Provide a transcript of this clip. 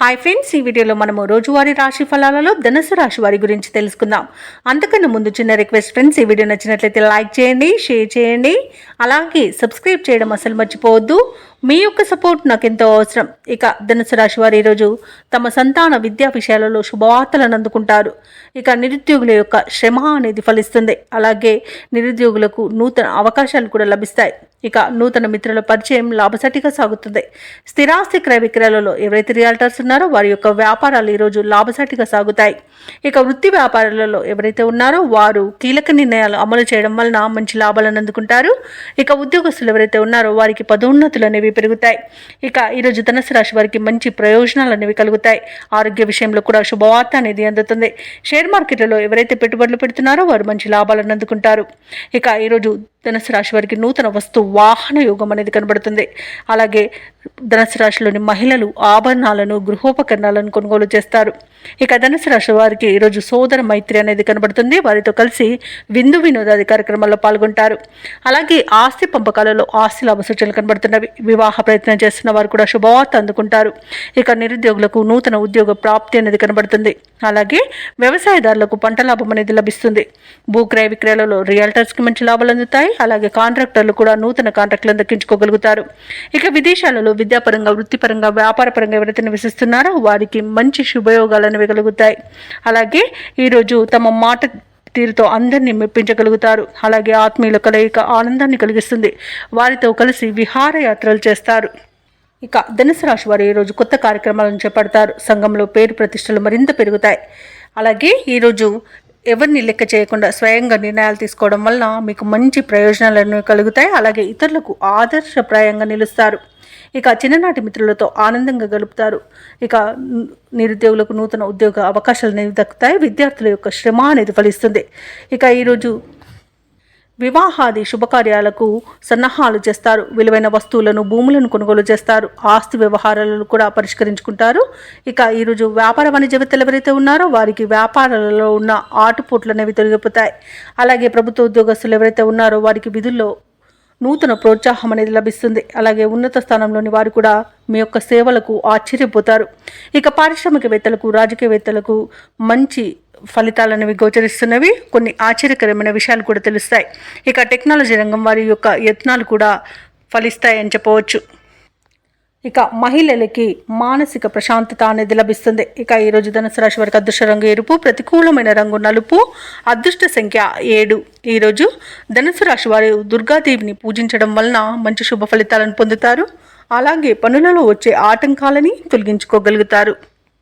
Hi friends, ఈ వీడియోలో మనము రోజువారీ రాశి ఫలాలలో ధనుసు రాశి వారి గురించి తెలుసుకుందాం. అంతకన్నా ముందు చిన్న రిక్వెస్ట్ ఫ్రెండ్స్, ఈ వీడియో నచ్చినట్లయితే లైక్ చేయండి, షేర్ చేయండి, అలాగే సబ్స్క్రైబ్ చేయడం అసలు మర్చిపోవద్దు. మీ యొక్క సపోర్ట్ నాకు ఎంతో అవసరం. ఇక ధనుసు రాశి వారు ఈరోజు తమ సంతాన విద్యా విషయాలలో శుభవార్తలను అందుకుంటారు. ఇక నిరుద్యోగుల యొక్క శ్రమ అనేది ఫలిస్తుంది. అలాగే నిరుద్యోగులకు నూతన అవకాశాలు కూడా లభిస్తాయి. ఇక నూతన మిత్రుల పరిచయం లాభసాటిగా సాగుతుంది. స్థిరాస్తి క్రయ విక్రయాలలో ఎవరైతే రియాల్టర్స్ ఉన్నారో వారి యొక్క వ్యాపారాలు ఈరోజు లాభసాటిగా సాగుతాయి. ఇక వృత్తి వ్యాపారాలలో ఎవరైతే ఉన్నారో వారు కీలక నిర్ణయాలు అమలు చేయడం వలన మంచి లాభాలను అందుకుంటారు. ఇక ఉద్యోగస్తులు ఎవరైతే ఉన్నారో వారికి పదోన్నతులు అనేవి పెరుగుతాయి. ఇక ఈరోజు ధనుసు రాశి వారికి మంచి ప్రయోజనాలు అనేవి కలుగుతాయి. ఆరోగ్య విషయంలో కూడా శుభవార్త అనేది అందుతుంది. షేర్ మార్కెట్లలో ఎవరైతే పెట్టుబడులు పెడుతున్నారో వారు మంచి లాభాలను అందుకుంటారు. ఇక ఈరోజు ధనుసు రాశి వారికి నూతన వస్తు వాహన యోగం అనేది కనబడుతుంది. అలాగే ధనుసు రాశిలోని మహిళలు ఆభరణాలను, గృహోపకరణాలను కొనుగోలు చేస్తారు. ఇక ధనుసు రాశి వారికి ఈరోజు సోదర మైత్రి అనేది కనబడుతుంది. వారితో కలిసి విందు వినోదాది కార్యక్రమాల్లో పాల్గొంటారు. అలాగే ఆస్తి పంపకాలలో ఆస్తి లాభ సూచనలు కనబడుతున్నవి. వివాహ ప్రయత్నం చేస్తున్న వారు కూడా శుభవార్త అందుకుంటారు. ఇక నిరుద్యోగులకు నూతన ఉద్యోగ ప్రాప్తి అనేది కనబడుతుంది. అలాగే వ్యవసాయదారులకు పంట లాభం అనేది లభిస్తుంది. భూక్రయ విక్రయాలలో రియల్టర్స్కి మంచి లాభాలు అందుతాయి. అలాగే కాంట్రాక్టర్లు కూడా నూతన కాంట్రాక్టులను దక్కించుకోగలుగుతారు. ఇక విదేశాలలో విద్యాపరంగా, వృత్తిపరంగా, వ్యాపారపరంగా ఎవరైతే నివసిస్తున్నారో వారికి మంచి శుభయోగాలు అనేవి కలుగుతాయి. అలాగే ఈరోజు తమ మాట తీరుతో అందరినీ మెప్పించగలుగుతారు. అలాగే ఆత్మీయుల కలయిక ఆనందాన్ని కలిగిస్తుంది. వారితో కలిసి విహారయాత్రలు చేస్తారు. ఇక ధనుసు రాశి వారు ఈరోజు కొత్త కార్యక్రమాలను చేపడతారు. సంఘంలో పేరు ప్రతిష్టలు మరింత పెరుగుతాయి. అలాగే ఈరోజు ఎవరిని లెక్క చేయకుండా స్వయంగా నిర్ణయాలు తీసుకోవడం వలన మీకు మంచి ప్రయోజనాలను కలుగుతాయి. అలాగే ఇతరులకు ఆదర్శప్రాయంగా నిలుస్తారు. ఇక చిన్ననాటి మిత్రులతో ఆనందంగా గడుపుతారు. ఇక నిరుద్యోగులకు నూతన ఉద్యోగ అవకాశాలు అనేవి దక్కుతాయి. విద్యార్థుల యొక్క శ్రమ అనేది ఫలిస్తుంది. ఇక ఈరోజు వివాహాది శుభకార్యాలకు సన్నాహాలు చేస్తారు. విలువైన వస్తువులను, భూములను కొనుగోలు చేస్తారు. ఆస్తి వ్యవహారాలను కూడా పరిష్కరించుకుంటారు. ఇక ఈరోజు వ్యాపార వాణిజ్యవేత్తలు ఎవరైతే ఉన్నారో వారికి వ్యాపారాలలో ఉన్న ఆటుపోట్లు అనేవి తొలగిపోతాయి. అలాగే ప్రభుత్వ ఉద్యోగస్తులు ఎవరైతే ఉన్నారో వారికి విధుల్లో నూతన ప్రోత్సాహం అనేది లభిస్తుంది. అలాగే ఉన్నత స్థానంలోని వారు కూడా మీ యొక్క సేవలకు ఆశ్చర్యపోతారు. ఇక పారిశ్రామికవేత్తలకు, రాజకీయవేత్తలకు మంచి ఫలితాలు అనేవి గోచరిస్తున్నవి. కొన్ని ఆశ్చర్యకరమైన విషయాలు కూడా తెలుస్తాయి. ఇక టెక్నాలజీ రంగం వారి యొక్క యత్నాలు కూడా ఫలిస్తాయని చెప్పవచ్చు. ఇక మహిళలకి మానసిక ప్రశాంతత అనేది లభిస్తుంది. ఇక ఈరోజు ధనుసు రాశి వారికి అదృష్ట రంగు ఎరుపు, ప్రతికూలమైన రంగు నలుపు, అదృష్ట సంఖ్య 7. ఈరోజు ధనుసు రాశి వారు దుర్గాదేవిని పూజించడం వలన మంచి శుభ ఫలితాలను పొందుతారు. అలాగే పనులలో వచ్చే ఆటంకాలని తొలగించుకోగలుగుతారు.